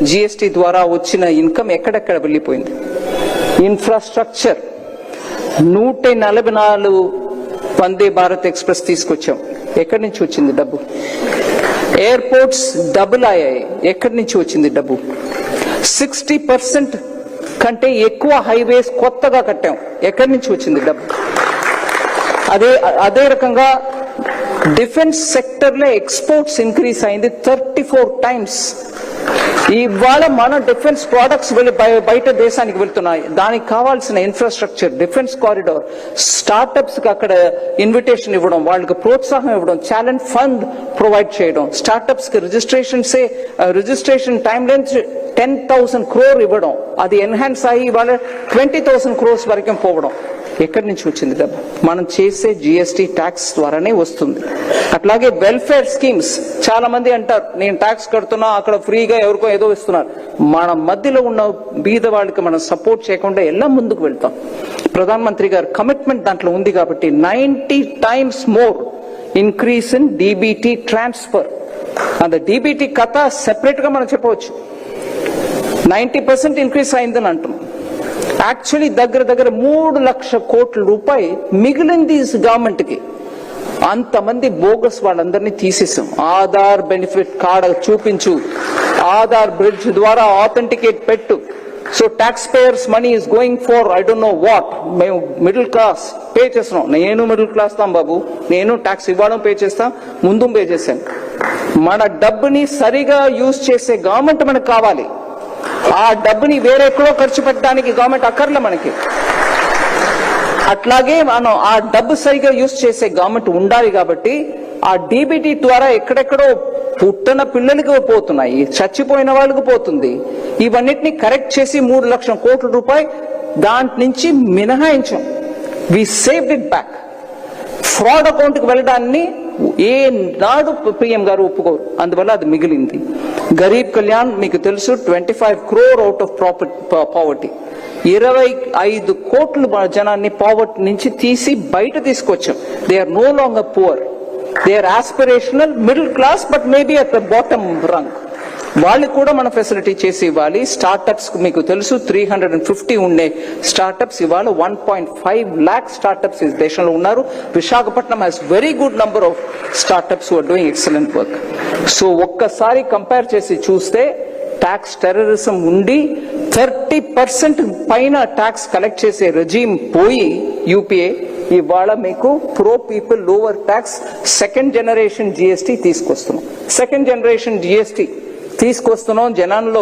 GST ద్వారా వచ్చిన income ఎక్కడెక్కడ వెళ్ళిపోయింది? ఇన్ఫ్రాస్ట్రక్చర్ 144 వందే భారత్ ఎక్స్ప్రెస్ తీసుకొచ్చాం, ఎక్కడి నుంచి వచ్చింది డబ్బు? ఎయిర్పోర్ట్స్ డబుల్ అయ్యాయి, ఎక్కడి నుంచి వచ్చింది డబ్బు? 60% కంటే ఎక్కువ హైవేస్ కొత్తగా కట్టాం, ఎక్కడి నుంచి వచ్చింది డబ్బు? అదే రకంగా డిఫెన్స్ సెక్టర్ లో ఎక్స్పోర్ట్స్ ఇంక్రీజ్ అయింది 34 times. ఇవాళ మన డిఫెన్స్ ప్రొడక్ట్స్ బయట దేశానికి వెళ్తున్నాయి. దానికి కావాల్సిన ఇన్ఫ్రాస్ట్రక్చర్, డిఫెన్స్ కారిడార్, స్టార్టప్స్ కి అక్కడ ఇన్విటేషన్ ఇవ్వడం, వాళ్ళకి ప్రోత్సాహం ఇవ్వడం, టాలెంట్ ఫండ్ ప్రొవైడ్ చేయడం, స్టార్టప్స్ కి రిజిస్ట్రేషన్ టైం లెన్స్ 10,000 crore ఇవ్వడం, అది ఎన్హాన్స్ అయ్యి ఇవాళ 20,000 crores వరకు పోవడం. ఎక్కడి నుంచి వచ్చింది డబ్బు? మనం చేసే జిఎస్టీ ట్యాక్స్ ద్వారానే వస్తుంది. అట్లాగే వెల్ఫేర్ స్కీమ్స్, చాలా మంది అంటారు నేను ట్యాక్స్ కడుతున్నా, అక్కడ ఫ్రీగా ఎవరికో ఏదో ఇస్తున్నారు. మన మధ్యలో ఉన్న బీద వాళ్ళకి మనం సపోర్ట్ చేయకుండా ఎలా ముందుకు వెళ్తాం? ప్రధాన మంత్రి గారు కమిట్మెంట్ దాంట్లో ఉంది కాబట్టి 90 times more increase in DBT transfer. అంత డిబిటీ కథ సెపరేట్ గా మనం చెప్పవచ్చు. 90% ఇంక్రీస్ అయిందని అంటున్నాం. యాక్చువల్లీ దగ్గర 3 లక్షల కోట్ల రూపాయలు మిగిలింది గవర్నమెంట్ కి. అంతమంది బోగస్ వాళ్ళందరినీ తీసేసాం. ఆధార్ బెనిఫిట్ కార్డు చూపించు, ఆధార్ బ్రిడ్జ్ ద్వారా ఆథెంటికేట్ పెట్టు. So tax payers money is going for I don't know what. మేము మిడిల్ క్లాస్ పే చేస్తున్నాం. నేను మిడిల్ క్లాస్ తాం బాబు, నేను ట్యాక్స్ ఇవ్వడం పే చేస్తా, ముందు పే చేశాను. మన డబ్బుని సరిగా యూజ్ చేసే గవర్నమెంట్ మనకు కావాలి. ఆ డబ్బుని వేరెక్కడో ఖర్చు పెట్టడానికి గవర్నమెంట్ అక్కర్లే మనకి. అట్లాగే మనం ఆ డబ్బు సరిగా యూజ్ చేసే గవర్నమెంట్ ఉండాలి. కాబట్టి ఆ డిబిటీ ద్వారా ఎక్కడెక్కడో పుట్టిన పిల్లలకి పోతున్నాయి, చచ్చిపోయిన వాళ్ళకి పోతుంది. ఇవన్నిటిని కరెక్ట్ చేసి 3 లక్షల కోట్ల రూపాయలు దాంట్ నుంచి మినహాయించాం. We saved it back. Fraud account కి వెళ్ళడాన్ని ఏ నాడు పిఎం గారు ఒప్పుకోరు, అందువల్ల అది మిగిలింది. గరీబ్ కళ్యాణ్ మీకు తెలుసు 25 crore అవుట్ ఆఫ్ పావర్టీ. 25 కోట్ల జనాన్ని పావర్టీ నుంచి తీసి బయట తీసుకొచ్చాం. They are no longer poor, they are aspirational middle class, but maybe at the bottom rung. వాళ్ళకి కూడా మనం ఫెసిలిటీ చేసి ఇవ్వాలి. స్టార్టప్స్ మీకు తెలుసు 350 ఉండే స్టార్టప్స్ ఇవాళ 1.5 lakh స్టార్టప్స్ ఈ దేశంలో ఉన్నారు. Visakhapatnam has very good number of startups who are doing excellent work. So ఒక్కసారి కంపేర్ చేసి చూస్తే ట్యాక్స్ టెర్రరిజం ఉండి 30% పైన ట్యాక్స్ కలెక్ట్ చేసే రెజీమ్ పోయి యూపీఏ ఇవాళ మీకు pro people lower tax second generation GST తీసుకొస్తున్నాం. సెకండ్ జనరేషన్ జిఎస్టీ తీసుకొస్తున్నాం, జనాల్లో